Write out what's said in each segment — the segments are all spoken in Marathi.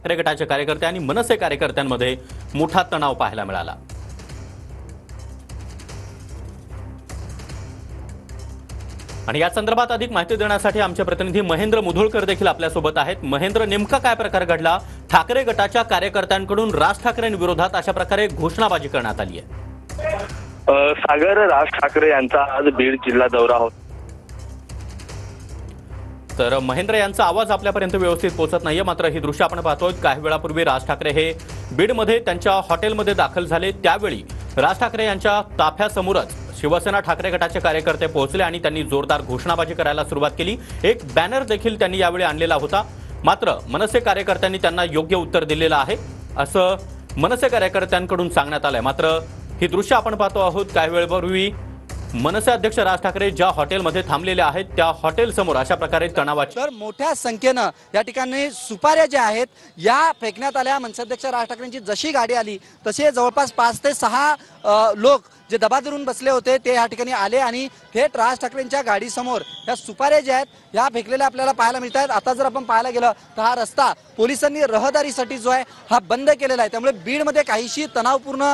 ठाकरे गटाचे कार्यकर्ते आणि मनसे कार्यकर्त्यांमध्ये मोठा तणाव पाहायला मिळाला। आणि या संदर्भात अधिक माहिती देण्यासाठी आमचे प्रतिनिधी महेंद्र मुधोळकर देखील आपल्यासोबत आहेत। महेंद्र, नेमका काय प्रकार घडला? ठाकरे गटाच्या कार्यकर्त्यांकडून राज ठाकरेंविरोधात अशा प्रकारे घोषणाबाजी करण्यात आली आहे। सागर, राज ठाकरे यांचा आज बीड जिल्हा दौरा होता। तर महेंद्र यांचा आवाज आपल्यापर्यंत व्यवस्थित पोहोचत नाहीये, मात्र ही दृश्य आपण पाहतोय। काही वेळापूर्वी राज ठाकरे हे बीडमध्ये त्यांच्या हॉटेलमध्ये दाखल झाले, त्यावेळी राज ठाकरे यांच्या ताफ्यासमोरच शिवसेना ठाकरे गटाचे कार्यकर्ते पोहोचले आणि त्यांनी जोरदार घोषणाबाजी करायला सुरुवात केली। एक बॅनर देखील त्यांनी यावेळी आणलेला होता, मात्र मनसे कार्यकर्त्यांनी त्यांना योग्य उत्तर दिलेलं आहे असं मनसे कार्यकर्त्यांकडून सांगण्यात आलंय। मात्र ही दृश्य आपण पाहतो आहोत। काही वेळापूर्वी मनसे अध्यक्ष राज ठाकरे ज्या हॉटेलमध्ये थांबलेले आहेत त्या हॉटेल समोर अशा प्रकारे तणावाची तर मोठ्या संख्येनं या ठिकाणी सुपाऱ्या ज्या आहेत या फेकण्यात आल्या। मनसे अध्यक्ष राज ठाकरेंची जशी गाडी आली तसे जवळपास 5 ते 6 लोक जे दबा धरून बसले होते ते या ठिकाणी आले आणि थेट राज ठाकरेंच्या गाडीसमोर या सुपाऱ्या ज्या आहेत ह्या फेकलेल्या आपल्याला पाहायला मिळत आहेत। आता जर आपण पाहायला गेलं तर हा रस्ता पोलिसांनी रहदारीसाठी जो आहे हा बंद केलेला आहे, त्यामुळे बीडमध्ये काहीशी तणावपूर्ण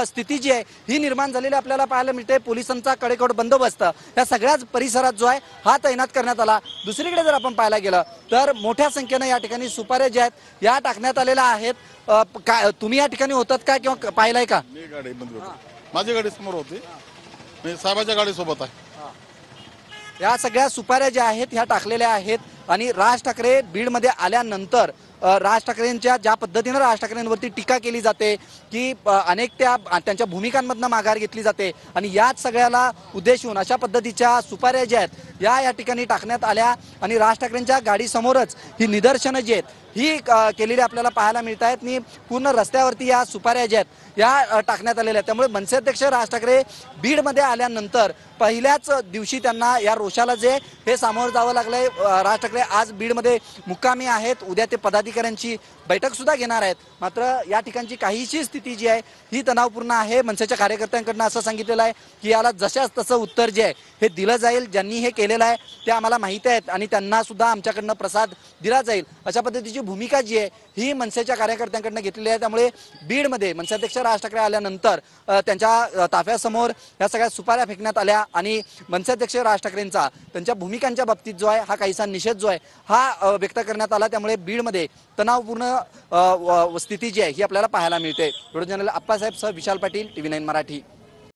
स्थिती जी आहे ही निर्माण झालेली आपल्याला पाहायला मिळते। पोलिसांचा कडेकोट बंदोबस्त या सगळ्याच परिसरात जो आहे हा तैनात करण्यात आला। दुसरीकडे जर आपण पाहायला गेलं तर मोठ्या संख्येनं या ठिकाणी सुपाऱ्या ज्या आहेत या टाकण्यात आलेल्या आहेत। तुम्ही या ठिकाणी होतात का किंवा पाहिलाय का? मी गाडीमध्ये होतो, माझी गाडी समोर होती, मी साहेबाच्या गाडीसोबत आहे। या सगळ्या सुपाऱ्या ज्या आहेत ह्या टाकलेल्या आहेत आणि राज ठाकरे बीडमध्ये आल्यानंतर राज ठाकरेंच्या ज्या पद्धतीनं राज ठाकरेंवरती टीका केली जाते की अनेक त्यांच्या भूमिकांमधनं माघार घेतली जाते आणि याच सगळ्याला उद्देशून अशा पद्धतीच्या सुपाऱ्या ज्या आहेत या ठिकाणी टाकण्यात आल्या आणि राज ठाकरेंच्या गाडीसमोरच ही निदर्शनं जी आहेत ही केलेली आपल्याला पाहायला मिळत आहेत आणि पूर्ण रस्त्यावरती या सुपाऱ्या ज्या आहेत या टाकण्यात आलेल्या आहेत। त्यामुळे मनसे अध्यक्ष राज ठाकरे बीडमध्ये आल्यानंतर पहिल्याच दिवशी त्यांना या रोषाला जे हे सामोरं जावं लागलंय। राज ठाकरे आज बीडमध्ये मुक्कामी आहेत, उद्या ते पदाधिकाऱ्यांची बैठक सुद्धा घेणार आहेत। मात्र या ठिकाणची काहीशी स्थिती जी आहे ही तणावपूर्ण आहे। मनसेच्या कार्यकर्त्यांकडून असं सांगितलेलं आहे की याला जशाच तसं उत्तर जे आहे हे दिलं जाईल, ज्यांनी हे केलेलं आहे ते आम्हाला माहिती आहेत आणि त्यांना सुद्धा आमच्याकडनं प्रसाद दिला जाईल, अशा पद्धतीची भूमिका जी आहे ही मनसेच्या कार्यकर्त्यांकडून घेतलेली आहे। त्यामुळे बीडमध्ये मनसे अध्यक्ष राज ठाकरे आल्यानंतर त्यांच्या ताफ्यासमोर या सगळ्या सुपाऱ्या फेकण्यात आल्या आणि मनसे अध्यक्ष राज ठाकरेंचा त्यांच्या भूमिकांच्या बाबतीत जो आहे हा काहीसा निषेध जो आहे हा व्यक्त करण्यात आला। त्यामुळे बीडमध्ये तणावपूर्ण स्थिती जी आहे ही आपल्याला पाहायला मिळते। व्हिडिओ जर्नलिस्ट आप्पासाहेब सह विशाल पाटील, TV9 मराठी।